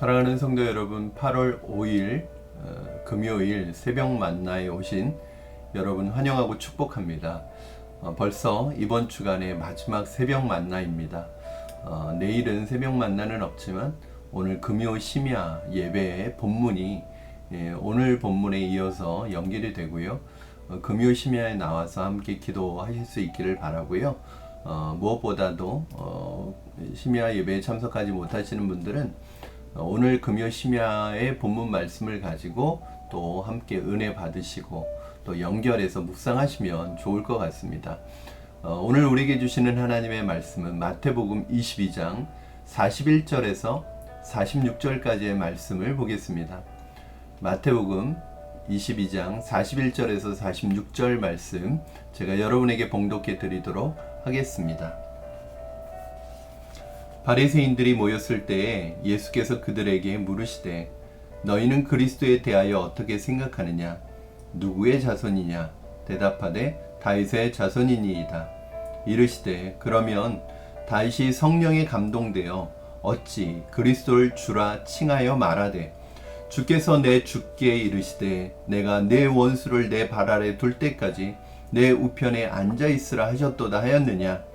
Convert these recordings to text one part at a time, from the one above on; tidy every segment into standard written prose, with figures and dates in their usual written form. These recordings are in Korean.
사랑하는 성도 여러분, 8월 5일 금요일 새벽 만나에 오신 여러분 환영하고 축복합니다. 벌써 이번 주간의 마지막 새벽 만나입니다. 내일은 새벽 만나는 없지만 오늘 금요 심야 예배의 본문이 오늘 본문에 이어서 연결이 되고요. 금요 심야에 나와서 함께 기도하실 수 있기를 바라고요. 무엇보다도 심야 예배에 참석하지 못하시는 분들은 오늘 금요 심야의 본문 말씀을 가지고 또 함께 은혜 받으시고 또 연결해서 묵상하시면 좋을 것 같습니다. 오늘 우리에게 주시는 하나님의 말씀은 마태복음 22장 41절에서 46절까지의 말씀을 보겠습니다. 마태복음 22장 41절에서 46절 말씀 제가 여러분에게 봉독해 드리도록 하겠습니다. 바리새인들이 모였을 때에 예수께서 그들에게 물으시되 너희는 그리스도에 대하여 어떻게 생각하느냐? 누구의 자손이냐? 대답하되 다윗의 자손이니이다. 이르시되 그러면 다윗이 성령에 감동되어 어찌 그리스도를 주라 칭하여 말하되 주께서 내 주께 이르시되 내가 내 원수를 내 발 아래 둘 때까지 내 우편에 앉아 있으라 하셨도다 하였느냐?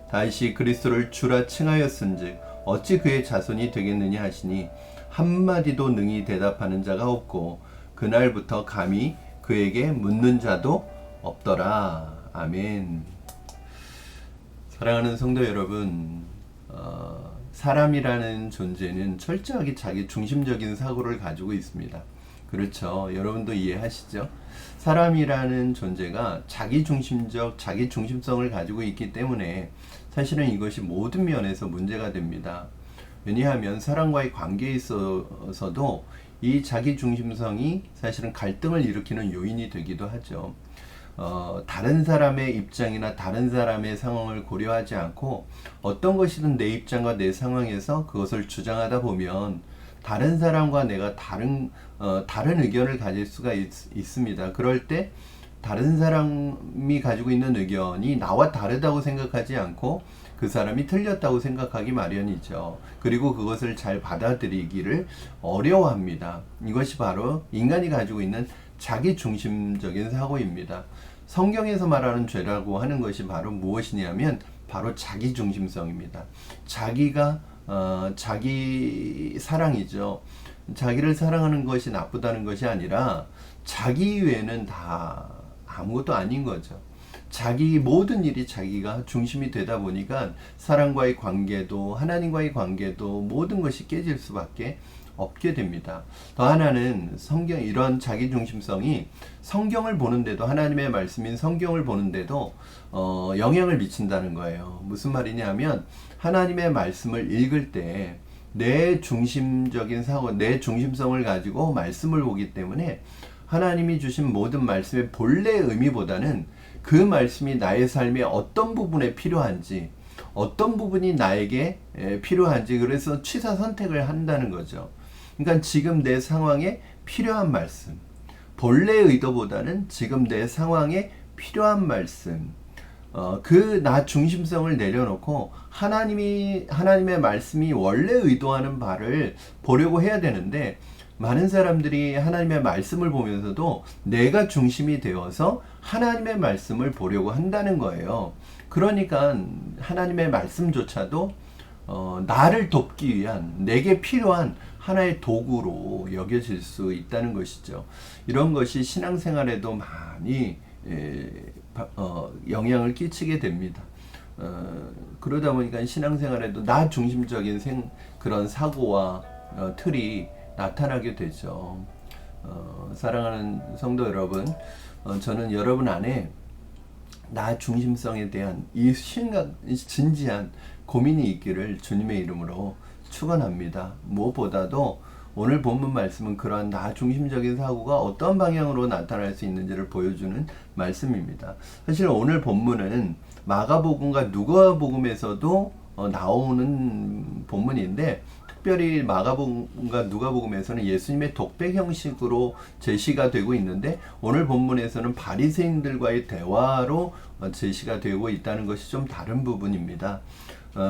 다윗이 그리스도를 주라 칭하였은즉 어찌 그의 자손이 되겠느냐 하시니 한마디도 능히 대답하는 자가 없고 그날부터 감히 그에게 묻는 자도 없더라. 아멘. 사랑하는 성도 여러분, 사람이라는 존재는 철저하게 자기 중심적인 사고를 가지고 있습니다. 그렇죠. 여러분도 이해하시죠? 사람이라는 존재가 자기 중심성을 가지고 있기 때문에 사실은 이것이 모든 면에서 문제가 됩니다. 왜냐하면 사람과의 관계에 있어서도 이 자기 중심성이 사실은 갈등을 일으키는 요인이 되기도 하죠. 다른 사람의 입장이나 다른 사람의 상황을 고려하지 않고 어떤 것이든 내 입장과 내 상황에서 그것을 주장하다 보면 다른 사람과 내가 다른 의견을 가질 수가 있습니다. 그럴 때 다른 사람이 가지고 있는 의견이 나와 다르다고 생각하지 않고 그 사람이 틀렸다고 생각하기 마련이죠. 그리고 그것을 잘 받아들이기를 어려워합니다. 이것이 바로 인간이 가지고 있는 자기 중심적인 사고입니다. 성경에서 말하는 죄라고 하는 것이 바로 무엇이냐면 바로 자기 중심성입니다. 자기 사랑이죠. 자기를 사랑하는 것이 나쁘다는 것이 아니라 자기 외에는 다 아무것도 아닌 거죠. 모든 일이 자기가 중심이 되다 보니까 사람과의 관계도 하나님과의 관계도 모든 것이 깨질 수밖에 없게 됩니다. 더 하나는 이런 자기 중심성이 성경을 보는데도 하나님의 말씀인 성경을 보는데도 영향을 미친다는 거예요. 무슨 말이냐면 하나님의 말씀을 읽을 때 내 중심적인 사고, 내 중심성을 가지고 말씀을 보기 때문에 하나님이 주신 모든 말씀의 본래 의미보다는 그 말씀이 나의 삶의 어떤 부분에 필요한지, 어떤 부분이 나에게 필요한지 그래서 취사 선택을 한다는 거죠. 그러니까 지금 내 상황에 필요한 말씀, 본래 의도보다는 지금 내 상황에 필요한 말씀, 나 중심성을 내려놓고 하나님의 말씀이 원래 의도하는 바를 보려고 해야 되는데 많은 사람들이 하나님의 말씀을 보면서도 내가 중심이 되어서 하나님의 말씀을 보려고 한다는 거예요. 그러니까 하나님의 말씀조차도 나를 돕기 위한 내게 필요한 하나의 도구로 여겨질 수 있다는 것이죠. 이런 것이 신앙생활에도 많이 영향을 끼치게 됩니다. 그러다 보니까 신앙생활에도 나 중심적인 그런 사고와 틀이 나타나게 되죠. 사랑하는 성도 여러분, 저는 여러분 안에 나 중심성에 대한 이 진지한 고민이 있기를 주님의 이름으로 축원합니다. 무엇보다도 오늘 본문 말씀은 그러한 나 중심적인 사고가 어떤 방향으로 나타날 수 있는지를 보여주는 말씀입니다. 사실 오늘 본문은 마가복음과 누가복음에서도 나오는 본문인데 특별히 마가복음과 누가복음에서는 예수님의 독백 형식으로 제시가 되고 있는데 오늘 본문에서는 바리새인들과의 대화로 제시가 되고 있다는 것이 좀 다른 부분입니다.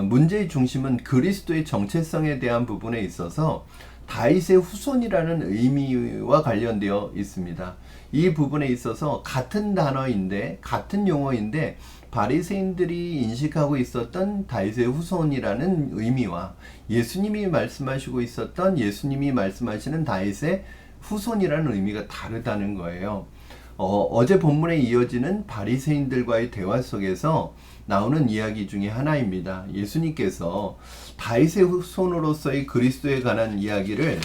문제의 중심은 그리스도의 정체성에 대한 부분에 있어서 다윗의 후손이라는 의미와 관련되어 있습니다. 이 부분에 있어서 같은 단어인데, 같은 용어인데 바리새인들이 인식하고 있었던 다윗의 후손이라는 의미와 예수님이 말씀하시고 있었던, 예수님이 말씀하시는 다윗의 후손이라는 의미가 다르다는 거예요. 어제 본문에 이어지는 바리새인들과의 대화 속에서 나오는 이야기 중에 하나입니다. 예수님께서 다윗의 후손으로서의 그리스도에 관한 이야기를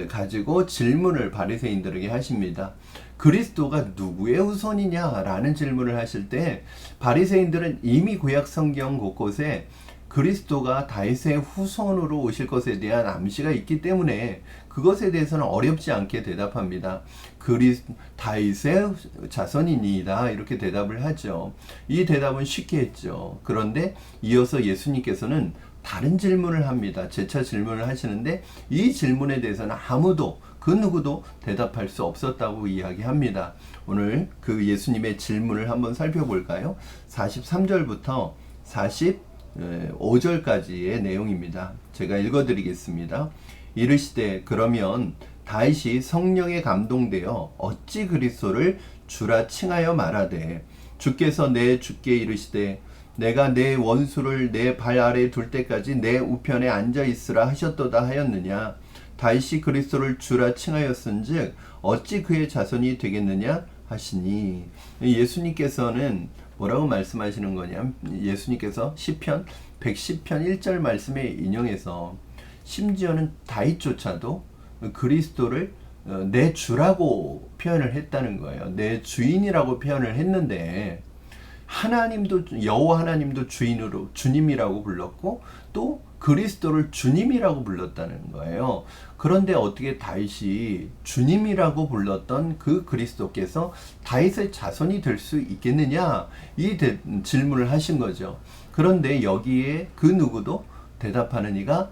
가지고 질문을 바리새인들에게 하십니다. 그리스도가 누구의 후손이냐라는 질문을 하실 때 바리새인들은 이미 구약 성경 곳곳에 그리스도가 다윗의 후손으로 오실 것에 대한 암시가 있기 때문에 그것에 대해서는 어렵지 않게 대답합니다. 다윗의 자손이니이다, 이렇게 대답을 하죠. 이 대답은 쉽게 했죠. 그런데 이어서 예수님께서는 다른 질문을 합니다. 재차 질문을 하시는데 이 질문에 대해서는 아무도, 그 누구도 대답할 수 없었다고 이야기합니다. 오늘 그 예수님의 질문을 한번 살펴볼까요? 43절부터 45절까지의 내용입니다. 제가 읽어드리겠습니다. 이르시되 그러면 다윗이 성령에 감동되어 어찌 그리스도를 주라 칭하여 말하되 주께서 내 주께 이르시되 내가 내 원수를 내 발 아래 둘 때까지 내 우편에 앉아 있으라 하셨도다 하였느냐. 다윗이 그리스도를 주라 칭하였은즉 어찌 그의 자손이 되겠느냐 하시니. 예수님께서는 뭐라고 말씀하시는 거냐? 예수님께서 시편 110편 1절 말씀에 인용해서 심지어는 다윗조차도 그리스도를 내 주라고 표현을 했다는 거예요. 내 주인이라고 표현을 했는데 하나님도, 여호와 하나님도 주인으로 주님이라고 불렀고 또 그리스도를 주님이라고 불렀다는 거예요. 그런데 어떻게 다윗이 주님이라고 불렀던 그 그리스도께서 다윗의 자손이 될 수 있겠느냐, 이 질문을 하신 거죠. 그런데 여기에 그 누구도 대답하는 이가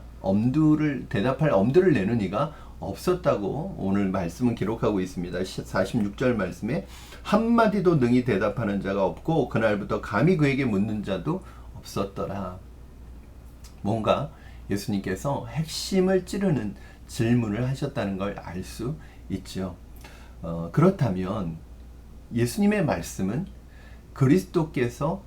대답할 엄두를 내는 이가 없었다고 오늘 말씀은 기록하고 있습니다. 46절 말씀에 한마디도 능히 대답하는 자가 없고 그날부터 감히 그에게 묻는 자도 없었더라. 뭔가 예수님께서 핵심을 찌르는 질문을 하셨다는 걸 알 수 있죠. 그렇다면 예수님의 말씀은 그리스도께서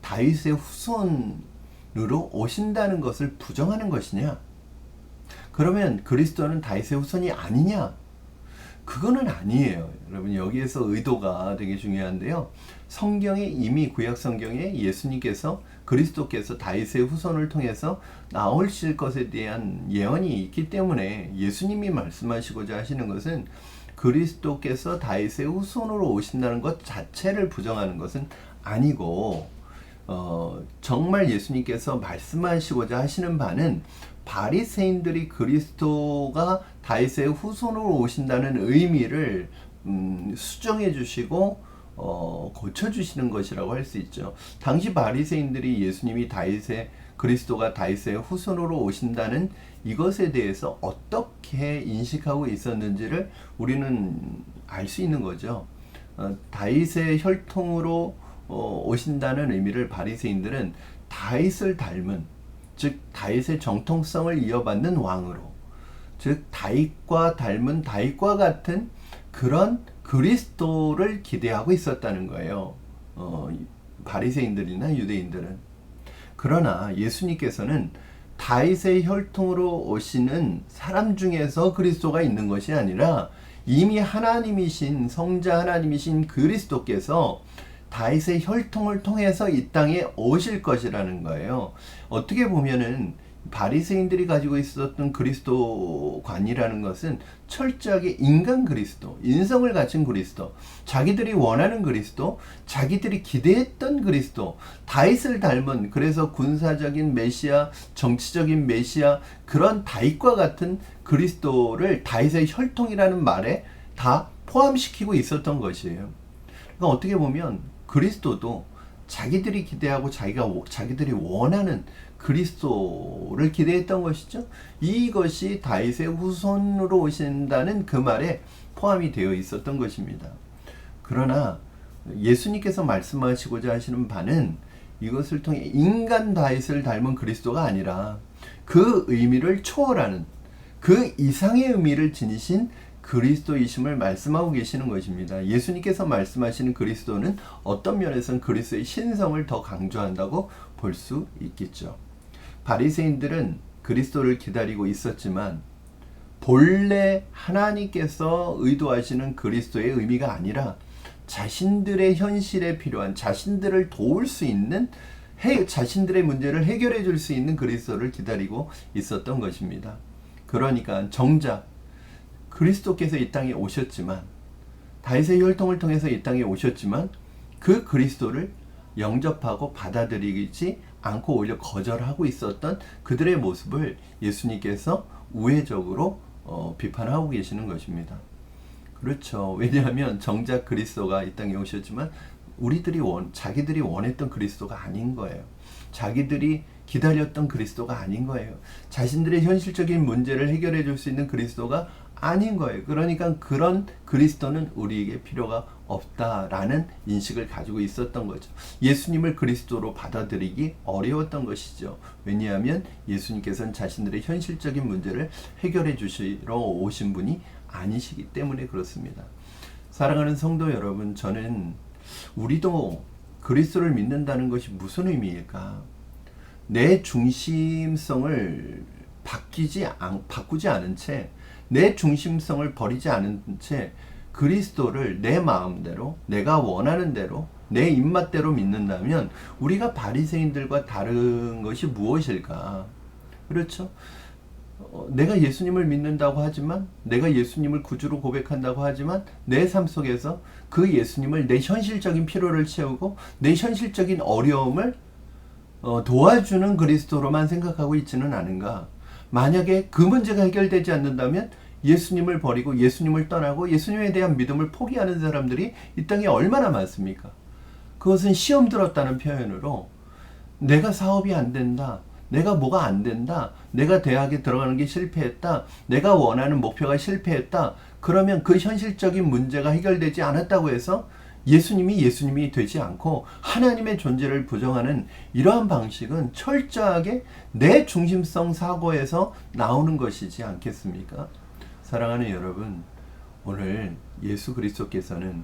다윗의 후손으로 오신다는 것을 부정하는 것이냐? 그러면 그리스도는 다윗의 후손이 아니냐? 그거는 아니에요. 여러분, 여기에서 의도가 되게 중요한데요. 성경에 이미 구약 성경에 예수님께서, 그리스도께서 다윗의 후손을 통해서 나오실 것에 대한 예언이 있기 때문에 예수님이 말씀하시고자 하시는 것은 그리스도께서 다윗의 후손으로 오신다는 것 자체를 부정하는 것은 아니고, 정말 예수님께서 말씀하시고자 하시는 바는 바리새인들이 그리스도가 다윗의 후손으로 오신다는 의미를 수정해 주시고 고쳐 주시는 것이라고 할 수 있죠. 당시 바리새인들이 예수님이 그리스도가 다윗의 후손으로 오신다는 이것에 대해서 어떻게 인식하고 있었는지를 우리는 알 수 있는 거죠. 다윗의 혈통으로 오신다는 의미를 바리새인들은 다윗을 닮은, 즉 다윗의 정통성을 이어받는 왕으로, 즉 다윗과 닮은, 다윗과 같은 그런 그리스도를 기대하고 있었다는 거예요. 바리새인들이나 유대인들은. 그러나 예수님께서는 다윗의 혈통으로 오시는 사람 중에서 그리스도가 있는 것이 아니라 이미 하나님이신, 성자 하나님이신 그리스도께서 다윗의 혈통을 통해서 이 땅에 오실 것이라는 거예요. 어떻게 보면은 바리새인들이 가지고 있었던 그리스도관이라는 것은 철저하게 인간 그리스도, 인성을 갖춘 그리스도, 자기들이 원하는 그리스도, 자기들이 기대했던 그리스도, 다윗을 닮은, 그래서 군사적인 메시아, 정치적인 메시아, 그런 다윗과 같은 그리스도를 다윗의 혈통이라는 말에 다 포함시키고 있었던 것이에요. 그러니까 어떻게 보면 그리스도도 자기들이 기대하고 자기들이 원하는 그리스도를 기대했던 것이죠. 이것이 다윗의 후손으로 오신다는 그 말에 포함이 되어 있었던 것입니다. 그러나 예수님께서 말씀하시고자 하시는 바는 이것을 통해 인간 다윗을 닮은 그리스도가 아니라 그 의미를 초월하는, 그 이상의 의미를 지니신 그리스도이심을 말씀하고 계시는 것입니다. 예수님께서 말씀하시는 그리스도는 어떤 면에서는 그리스도의 신성을 더 강조한다고 볼 수 있겠죠. 바리새인들은 그리스도를 기다리고 있었지만 본래 하나님께서 의도하시는 그리스도의 의미가 아니라 자신들의 현실에 필요한, 자신들을 도울 수 있는, 자신들의 문제를 해결해 줄 수 있는 그리스도를 기다리고 있었던 것입니다. 그러니까 정작 그리스도께서 이 땅에 오셨지만, 다윗의 혈통을 통해서 이 땅에 오셨지만 그 그리스도를 영접하고 받아들이지 않고 오히려 거절하고 있었던 그들의 모습을 예수님께서 우회적으로 비판하고 계시는 것입니다. 그렇죠. 왜냐하면 정작 그리스도가 이 땅에 오셨지만 자기들이 원했던 그리스도가 아닌 거예요. 자기들이 기다렸던 그리스도가 아닌 거예요. 자신들의 현실적인 문제를 해결해 줄 수 있는 그리스도가 아닌 거예요. 그러니까 그런 그리스도는 우리에게 필요가 없다라는 인식을 가지고 있었던 거죠. 예수님을 그리스도로 받아들이기 어려웠던 것이죠. 왜냐하면 예수님께서는 자신들의 현실적인 문제를 해결해 주시러 오신 분이 아니시기 때문에 그렇습니다. 사랑하는 성도 여러분, 저는 우리도 그리스도를 믿는다는 것이 무슨 의미일까? 내 중심성을 바꾸지 않은 채, 내 중심성을 버리지 않은 채 그리스도를 내 마음대로, 내가 원하는 대로, 내 입맛대로 믿는다면 우리가 바리새인들과 다른 것이 무엇일까? 그렇죠? 내가 예수님을 믿는다고 하지만, 내가 예수님을 구주로 고백한다고 하지만 내 삶 속에서 그 예수님을 내 현실적인 필요를 채우고 내 현실적인 어려움을 도와주는 그리스도로만 생각하고 있지는 않은가? 만약에 그 문제가 해결되지 않는다면 예수님을 버리고 예수님을 떠나고 예수님에 대한 믿음을 포기하는 사람들이 이 땅에 얼마나 많습니까? 그것은 시험 들었다는 표현으로 내가 사업이 안 된다, 내가 뭐가 안 된다, 내가 대학에 들어가는 게 실패했다, 내가 원하는 목표가 실패했다, 그러면 그 현실적인 문제가 해결되지 않았다고 해서 예수님이 되지 않고 하나님의 존재를 부정하는 이러한 방식은 철저하게 내 중심성 사고에서 나오는 것이지 않겠습니까? 사랑하는 여러분, 오늘 예수 그리스도께서는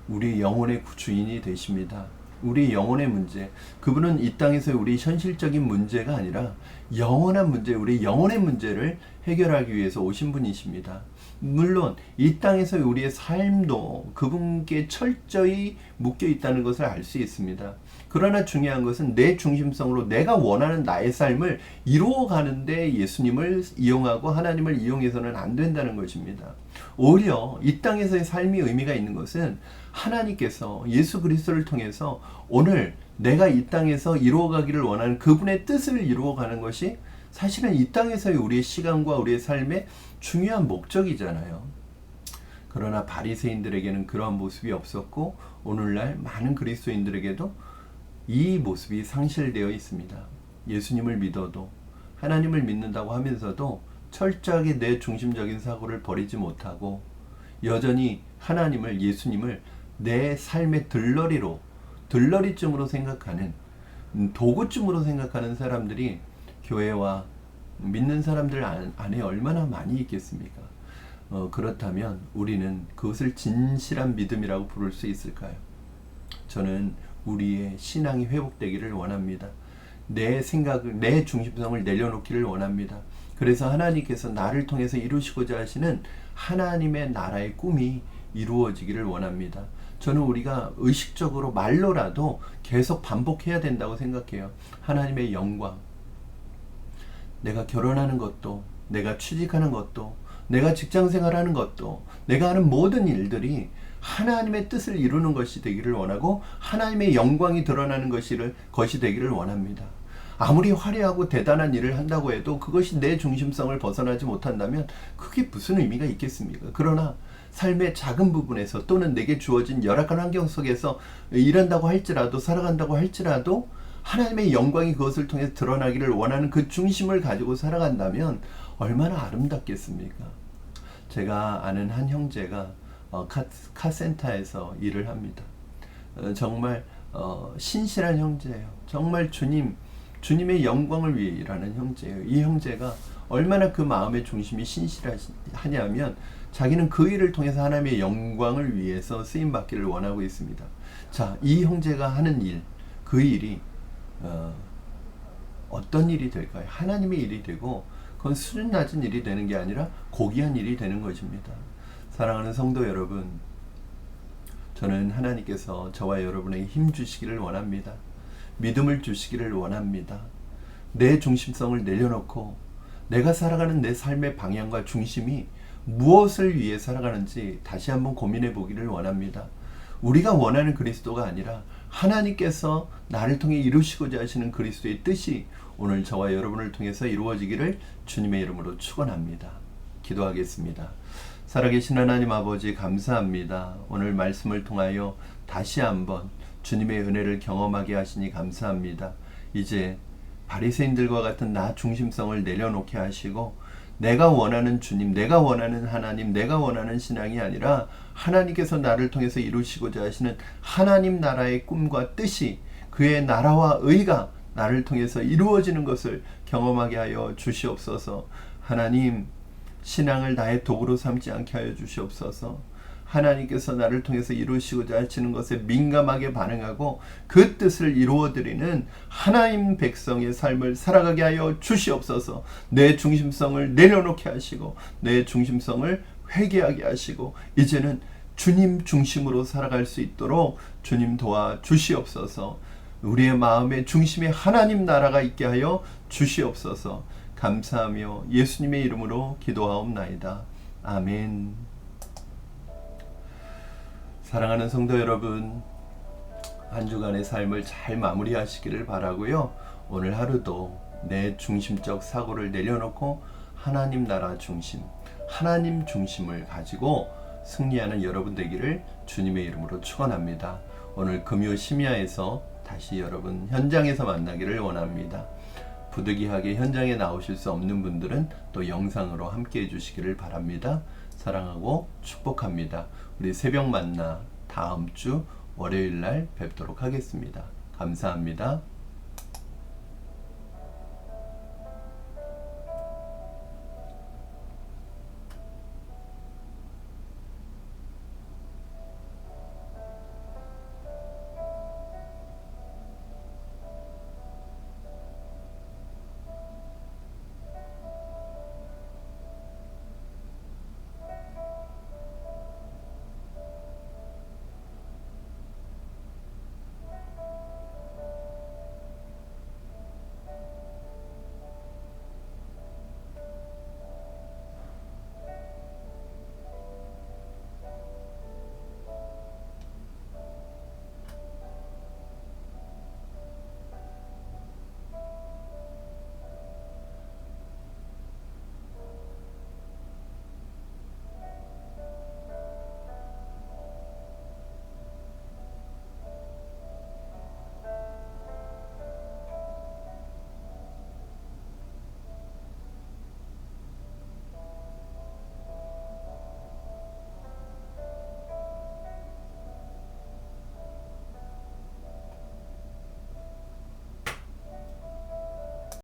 우리 영혼의 주인이 되십니다. 우리 영혼의 문제, 그분은 이 땅에서 우리 현실적인 문제가 아니라 영원한 문제, 우리 영혼의 문제를 해결하기 위해서 오신 분이십니다. 물론 이 땅에서 우리의 삶도 그분께 철저히 묶여 있다는 것을 알 수 있습니다. 그러나 중요한 것은 내 중심성으로 내가 원하는 나의 삶을 이루어가는데 예수님을 이용하고 하나님을 이용해서는 안 된다는 것입니다. 오히려 이 땅에서의 삶이 의미가 있는 것은 하나님께서 예수 그리스도를 통해서 오늘 내가 이 땅에서 이루어가기를 원하는 그분의 뜻을 이루어가는 것이 사실은 이 땅에서의 우리의 시간과 우리의 삶의 중요한 목적이잖아요. 그러나 바리새인들에게는 그러한 모습이 없었고 오늘날 많은 그리스도인들에게도 이 모습이 상실되어 있습니다. 예수님을 믿어도, 하나님을 믿는다고 하면서도 철저하게 내 중심적인 사고를 버리지 못하고 여전히 하나님을, 예수님을 내 삶의 들러리쯤으로 생각하는, 도구쯤으로 생각하는 사람들이 교회와 믿는 사람들 안에 얼마나 많이 있겠습니까? 그렇다면 우리는 그것을 진실한 믿음이라고 부를 수 있을까요? 저는 우리의 신앙이 회복되기를 원합니다. 내 생각을, 내 중심성을 내려놓기를 원합니다. 그래서 하나님께서 나를 통해서 이루시고자 하시는 하나님의 나라의 꿈이 이루어지기를 원합니다. 저는 우리가 의식적으로 말로라도 계속 반복해야 된다고 생각해요. 하나님의 영광, 내가 결혼하는 것도, 내가 취직하는 것도, 내가 직장생활하는 것도, 내가 하는 모든 일들이 하나님의 뜻을 이루는 것이 되기를 원하고 하나님의 영광이 드러나는 것이 되기를 원합니다. 아무리 화려하고 대단한 일을 한다고 해도 그것이 내 중심성을 벗어나지 못한다면 그게 무슨 의미가 있겠습니까? 그러나 삶의 작은 부분에서 또는 내게 주어진 열악한 환경 속에서 일한다고 할지라도, 살아간다고 할지라도 하나님의 영광이 그것을 통해서 드러나기를 원하는 그 중심을 가지고 살아간다면 얼마나 아름답겠습니까? 제가 아는 한 형제가 카센터에서 일을 합니다. 정말 신실한 형제예요. 정말 주님의 영광을 위해 일하는 형제예요. 이 형제가 얼마나 그 마음의 중심이 신실하냐면 자기는 그 일을 통해서 하나님의 영광을 위해서 쓰임받기를 원하고 있습니다. 자, 이 형제가 하는 일, 그 일이 어떤 일이 될까요? 하나님의 일이 되고 그건 수준 낮은 일이 되는 게 아니라 고귀한 일이 되는 것입니다. 사랑하는 성도 여러분, 저는 하나님께서 저와 여러분에게 힘 주시기를 원합니다. 믿음을 주시기를 원합니다. 내 중심성을 내려놓고 내가 살아가는 내 삶의 방향과 중심이 무엇을 위해 살아가는지 다시 한번 고민해 보기를 원합니다. 우리가 원하는 그리스도가 아니라 하나님께서 나를 통해 이루시고자 하시는 그리스도의 뜻이 오늘 저와 여러분을 통해서 이루어지기를 주님의 이름으로 축원합니다. 기도하겠습니다. 살아계신 하나님 아버지, 감사합니다. 오늘 말씀을 통하여 다시 한번 주님의 은혜를 경험하게 하시니 감사합니다. 이제 바리새인들과 같은 나 중심성을 내려놓게 하시고 내가 원하는 주님, 내가 원하는 하나님, 내가 원하는 신앙이 아니라 하나님께서 나를 통해서 이루시고자 하시는 하나님 나라의 꿈과 뜻이, 그의 나라와 의가 나를 통해서 이루어지는 것을 경험하게 하여 주시옵소서. 하나님, 신앙을 나의 도구로 삼지 않게 하여 주시옵소서. 하나님께서 나를 통해서 이루시고자 하시는 것에 민감하게 반응하고 그 뜻을 이루어드리는 하나님 백성의 삶을 살아가게 하여 주시옵소서. 내 중심성을 내려놓게 하시고 내 중심성을 회개하게 하시고 이제는 주님 중심으로 살아갈 수 있도록 주님 도와 주시옵소서. 우리의 마음의 중심에 하나님 나라가 있게 하여 주시옵소서. 감사하며 예수님의 이름으로 기도하옵나이다. 아멘. 사랑하는 성도 여러분, 한 주간의 삶을 잘 마무리하시기를 바라고요. 오늘 하루도 내 중심적 사고를 내려놓고 하나님 나라 중심, 하나님 중심을 가지고 승리하는 여러분 되기를 주님의 이름으로 축원합니다. 오늘 금요 심야에서 다시 여러분 현장에서 만나기를 원합니다. 부득이하게 현장에 나오실 수 없는 분들은 또 영상으로 함께 해주시기를 바랍니다. 사랑하고 축복합니다. 우리 새벽 만나 다음 주 월요일 날 뵙도록 하겠습니다. 감사합니다.